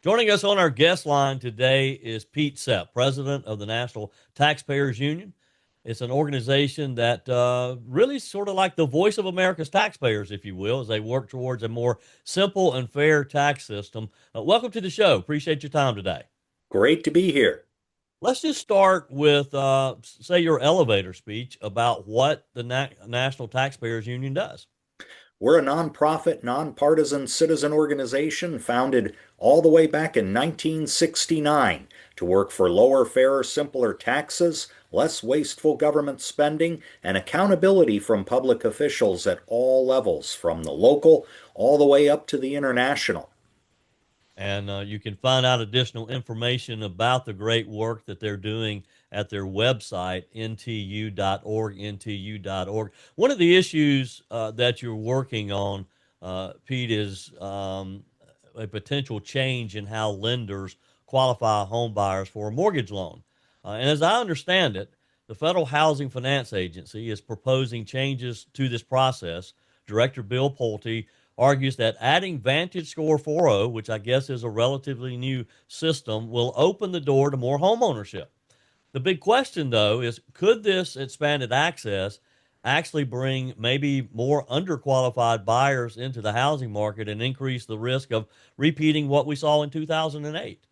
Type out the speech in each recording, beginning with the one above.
Joining us on our guest line today is Pete Sepp, president of the National Taxpayers Union. It's an organization that really sort of like the voice of America's taxpayers, if you will, as they work towards a more simple and fair tax system. Welcome to the show. Appreciate your time today. Great to be here. Let's just start with, say, your elevator speech about what the National Taxpayers Union does. We're a nonprofit, nonpartisan citizen organization founded all the way back in 1969 to work for lower, fairer, simpler taxes, less wasteful government spending, and accountability from public officials at all levels, from the local all the way up to the international. And you can find out additional information about the great work that they're doing at their website, ntu.org, ntu.org. One of the issues that you're working on, Pete, is a potential change in how lenders qualify home buyers for a mortgage loan. And as I understand it, the Federal Housing Finance Agency is proposing changes to this process. Director Bill Pulte argues that adding VantageScore 4.0, which I guess is a relatively new system, will open the door to more homeownership. The big question, though, is could this expanded access actually bring maybe more underqualified buyers into the housing market and increase the risk of repeating what we saw in 2008?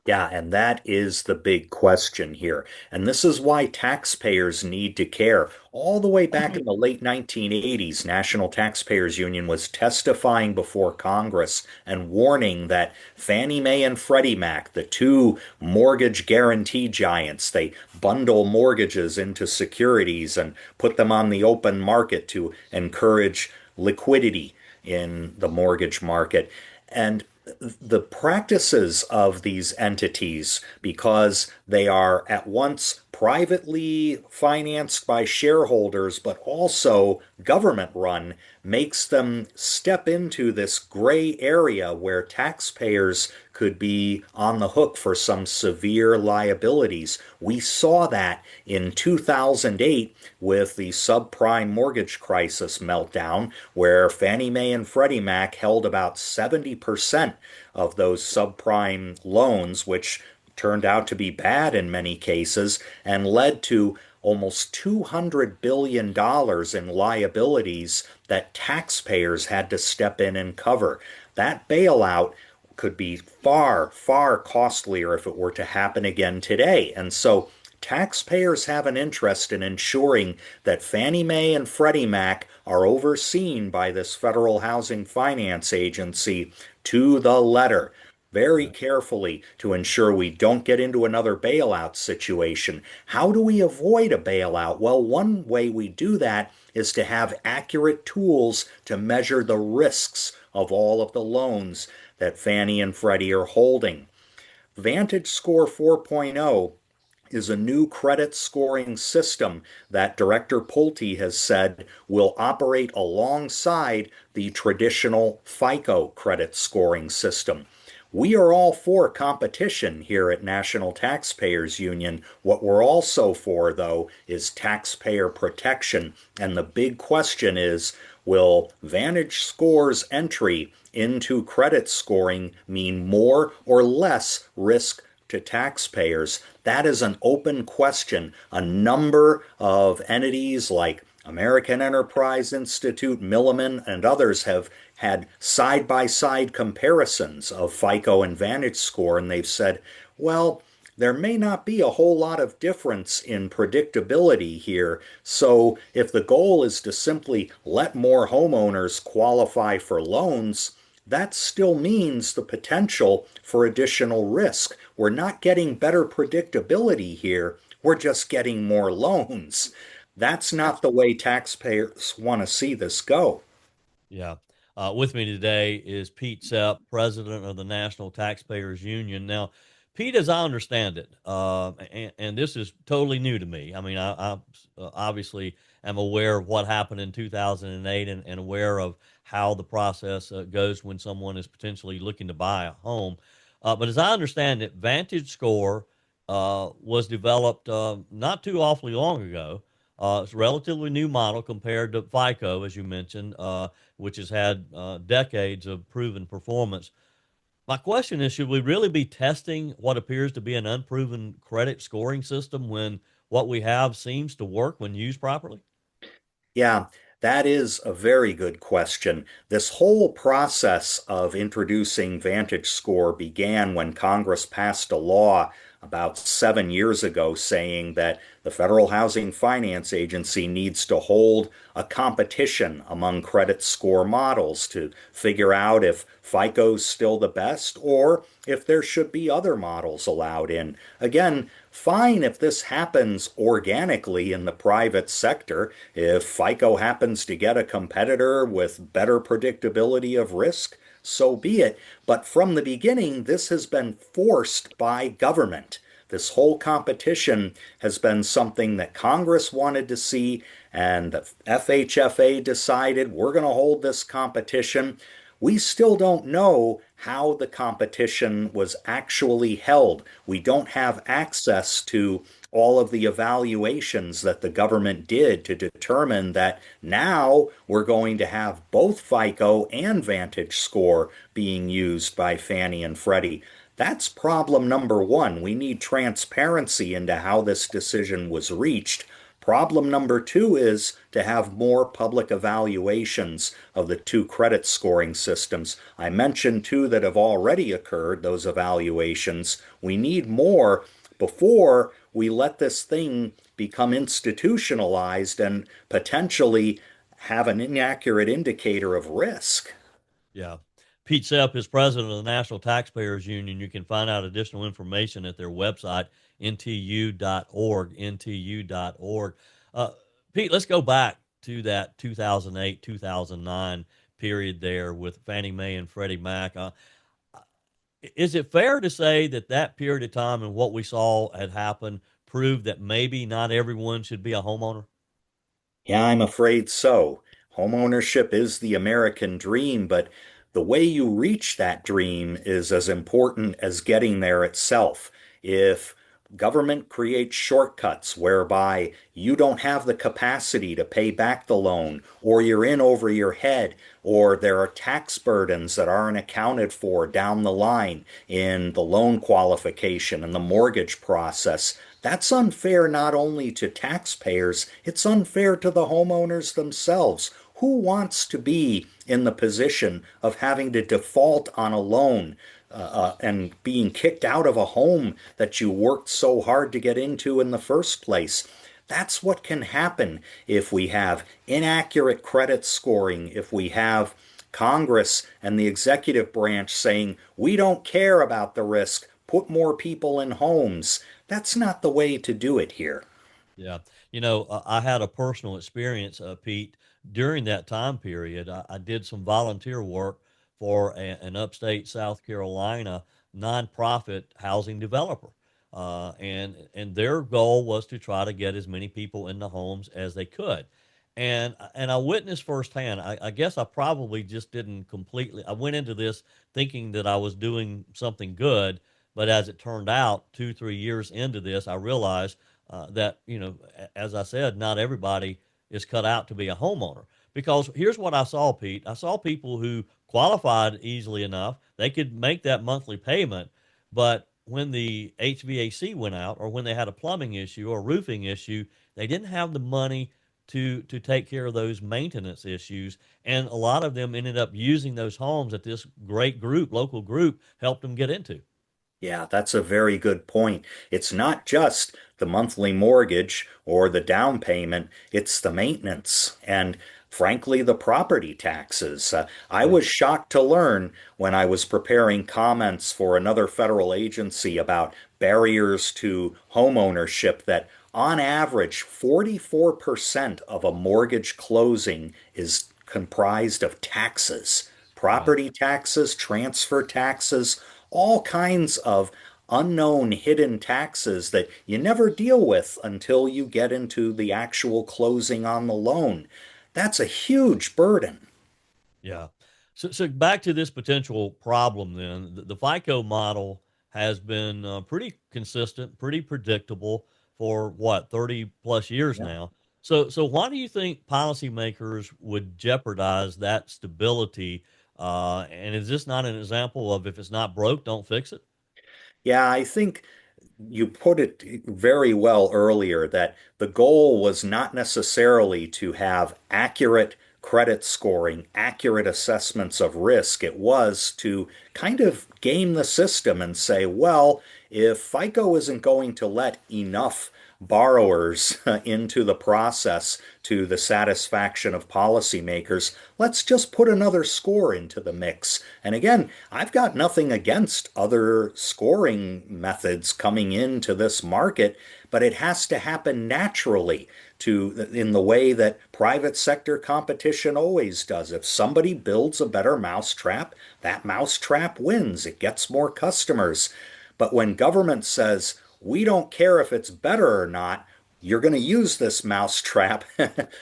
Yeah, and that is the big question here. And this is why taxpayers need to care. All the way back in the late 1980s, National Taxpayers Union was testifying before Congress and warning that Fannie Mae and Freddie Mac, the two mortgage guarantee giants, they bundle mortgages into securities and put them on the open market to encourage liquidity in the mortgage market. And the practices of these entities, because they are at once privately financed by shareholders but also government run, makes them step into this gray area where taxpayers could be on the hook for some severe liabilities. We saw that in 2008 with the subprime mortgage crisis meltdown, where Fannie Mae and Freddie Mac held about 70% of those subprime loans, which turned out to be bad in many cases and led to almost $200 billion in liabilities that taxpayers had to step in and cover. That bailout could be far, far costlier if it were to happen again today. And so taxpayers have an interest in ensuring that Fannie Mae and Freddie Mac are overseen by this Federal Housing Finance Agency to the letter, very carefully, to ensure we don't get into another bailout situation. How do we avoid a bailout? Well, one way we do that is to have accurate tools to measure the risks of all of the loans that Fannie and Freddie are holding. VantageScore 4.0 is a new credit scoring system that Director Pulte has said will operate alongside the traditional FICO credit scoring system. We are all for competition here at National Taxpayers Union. What we're also for, though, is taxpayer protection. And the big question is, will VantageScore's entry into credit scoring mean more or less risk to taxpayers? That is an open question. A number of entities like American Enterprise Institute, Milliman, and others have had side-by-side comparisons of FICO and VantageScore, and they've said, well, there may not be a whole lot of difference in predictability here. So if the goal is to simply let more homeowners qualify for loans, that still means the potential for additional risk. We're not getting better predictability here. We're just getting more loans. That's not the way taxpayers want to see this go. Yeah. With me today is Pete Sepp, president of the National Taxpayers Union. Now, Pete, as I understand it, and this is totally new to me. I mean, I obviously am aware of what happened in 2008 and aware of how the process goes when someone is potentially looking to buy a home. But as I understand it, VantageScore was developed not too awfully long ago. It's a relatively new model compared to FICO, as you mentioned, which has had decades of proven performance. My question is, should we really be testing what appears to be an unproven credit scoring system when what we have seems to work when used properly? Yeah, that is a very good question. This whole process of introducing VantageScore began when Congress passed a law about 7 years ago saying that the Federal Housing Finance Agency needs to hold a competition among credit score models to figure out if FICO's still the best or if there should be other models allowed in. Again, fine if this happens organically in the private sector. If FICO happens to get a competitor with better predictability of risk, so be it. But from the beginning, this has been forced by government. This whole competition has been something that Congress wanted to see, and the FHFA decided we're going to hold this competition. We still don't know how the competition was actually held. We don't have access to all of the evaluations that the government did to determine that now we're going to have both FICO and VantageScore being used by Fannie and Freddie. That's problem number one. We need transparency into how this decision was reached. Problem number two is to have more public evaluations of the two credit scoring systems. I mentioned two that have already occurred, those evaluations. We need more before we let this thing become institutionalized and potentially have an inaccurate indicator of risk. Yeah. Pete Sepp is president of the National Taxpayers Union. You can find out additional information at their website, ntu.org, ntu.org. Uh, Pete, let's go back to that 2008, 2009 period there with Fannie Mae and Freddie Mac. Is it fair to say that that period of time and what we saw had happened proved that maybe not everyone should be a homeowner? Yeah, I'm afraid so. Homeownership is the American dream, but the way you reach that dream is as important as getting there itself. If government creates shortcuts whereby you don't have the capacity to pay back the loan, or you're in over your head, or there are tax burdens that aren't accounted for down the line in the loan qualification and the mortgage process, that's unfair not only to taxpayers, it's unfair to the homeowners themselves. Who wants to be in the position of having to default on a loan and being kicked out of a home that you worked so hard to get into in the first place? That's what can happen if we have inaccurate credit scoring, if we have Congress and the executive branch saying, we don't care about the risk, put more people in homes. That's not the way to do it here. Yeah. I had a personal experience, Pete, during that time period. I did some volunteer work for an upstate South Carolina nonprofit housing developer. And their goal was to try to get as many people in the homes as they could. And I witnessed firsthand. I guess I probably just didn't completely. I went into this thinking that I was doing something good, but as it turned out, 2, 3 years into this, I realized that as I said, not everybody is cut out to be a homeowner. Because here's what I saw, Pete. I saw people who qualified easily enough; they could make that monthly payment, but when the HVAC went out, or when they had a plumbing issue or roofing issue, they didn't have the money to take care of those maintenance issues, and a lot of them ended up using those homes that this great group, local group, helped them get into. Yeah, that's a very good point. It's not just the monthly mortgage or the down payment, it's the maintenance and, frankly, the property taxes. I Yeah. was shocked to learn when I was preparing comments for another federal agency about barriers to homeownership that on average, 44% of a mortgage closing is comprised of taxes, Wow. property taxes, transfer taxes, all kinds of unknown hidden taxes that you never deal with until you get into the actual closing on the loan. That's a huge burden. Yeah. So back to this potential problem then. The FICO model has been pretty consistent, pretty predictable for what, 30 plus years Yeah. now. So why do you think policymakers would jeopardize that stability And is this not an example of if it's not broke, don't fix it? Yeah, I think you put it very well earlier that the goal was not necessarily to have accurate credit scoring, accurate assessments of risk. It was to kind of game the system and say, well, if FICO isn't going to let enough borrowers into the process to the satisfaction of policymakers, let's just put another score into the mix. And again, I've got nothing against other scoring methods coming into this market, but it has to happen naturally in the way that private sector competition always does. If somebody builds a better mousetrap, that mousetrap wins. It gets more customers. But when government says, we don't care if it's better or not, you're going to use this mousetrap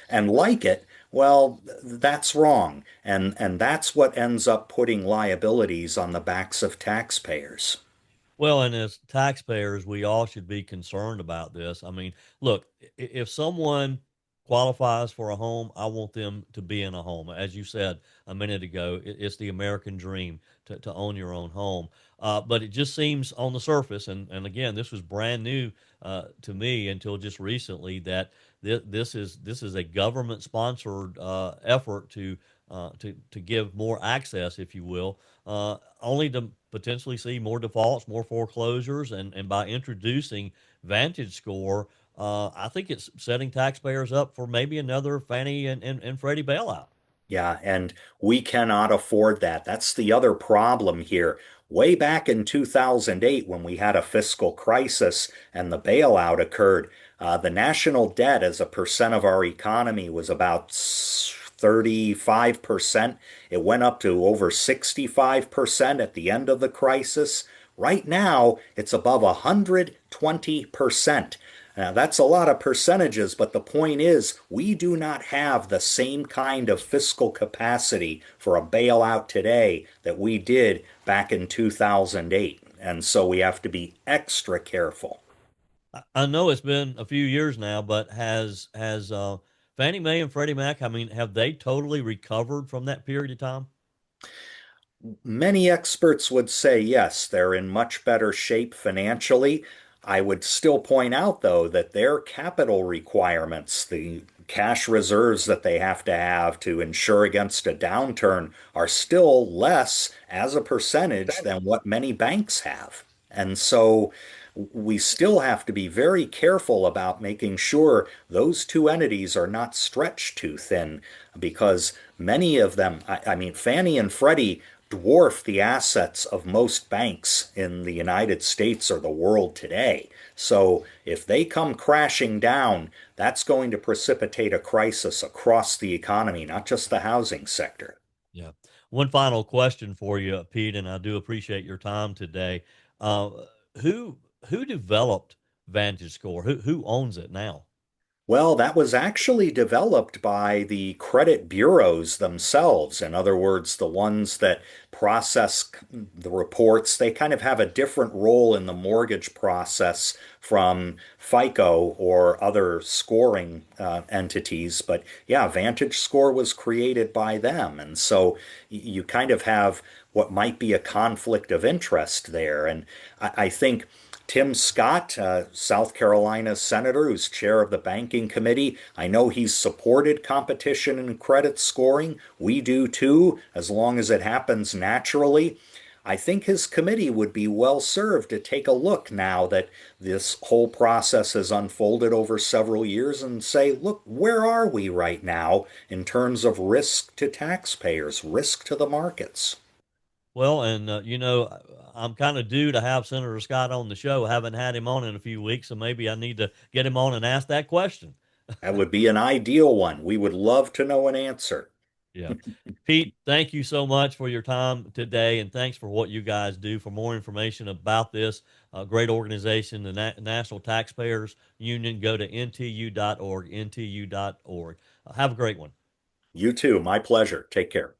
and like it, well, that's wrong. And that's what ends up putting liabilities on the backs of taxpayers. Well, and as taxpayers, we all should be concerned about this. I mean, look, if someone qualifies for a home, I want them to be in a home. As you said a minute ago, it's the American dream to own your own home. But it just seems on the surface, and again, this was brand new to me until just recently, that this is a government sponsored effort to give more access, if you will, only to potentially see more defaults, more foreclosures, and by introducing VantageScore, I think it's setting taxpayers up for maybe another Fannie and Freddie bailout. Yeah, and we cannot afford that. That's the other problem here. Way back in 2008, when we had a fiscal crisis and the bailout occurred, the national debt as a percent of our economy was about 35%. It went up to over 65% at the end of the crisis. Right now, it's above 120%. Now, that's a lot of percentages, but the point is, we do not have the same kind of fiscal capacity for a bailout today that we did back in 2008. And so we have to be extra careful. I know it's been a few years now, but has Fannie Mae and Freddie Mac, I mean, have they totally recovered from that period of time? Many experts would say yes, they're in much better shape financially. I would still point out, though, that their capital requirements, the cash reserves that they have to insure against a downturn, are still less as a percentage than what many banks have. And so we still have to be very careful about making sure those two entities are not stretched too thin because many of them, I mean, Fannie and Freddie dwarf the assets of most banks in the United States or the world today. So if they come crashing down, that's going to precipitate a crisis across the economy, not just the housing sector. Yeah. One final question for you, Pete, and I do appreciate your time today. Uh, who who developed VantageScore? Who owns it now? Well, that was actually developed by the credit bureaus themselves. In other words, the ones that process the reports, they kind of have a different role in the mortgage process from FICO or other scoring entities. But yeah, VantageScore was created by them. And so you kind of have what might be a conflict of interest there. And I think Tim Scott, South Carolina senator who's chair of the banking committee, I know he's supported competition and credit scoring. We do too, as long as it happens naturally. I think his committee would be well served to take a look now that this whole process has unfolded over several years and say, look, where are we right now in terms of risk to taxpayers, risk to the markets? Well, and I'm kind of due to have Senator Scott on the show. I haven't had him on in a few weeks, so maybe I need to get him on and ask that question. That would be an ideal one. We would love to know an answer. Yeah. Pete, thank you so much for your time today, and thanks for what you guys do. For more information about this great organization, the National Taxpayers Union, go to ntu.org, ntu.org. Have a great one. You too. My pleasure. Take care.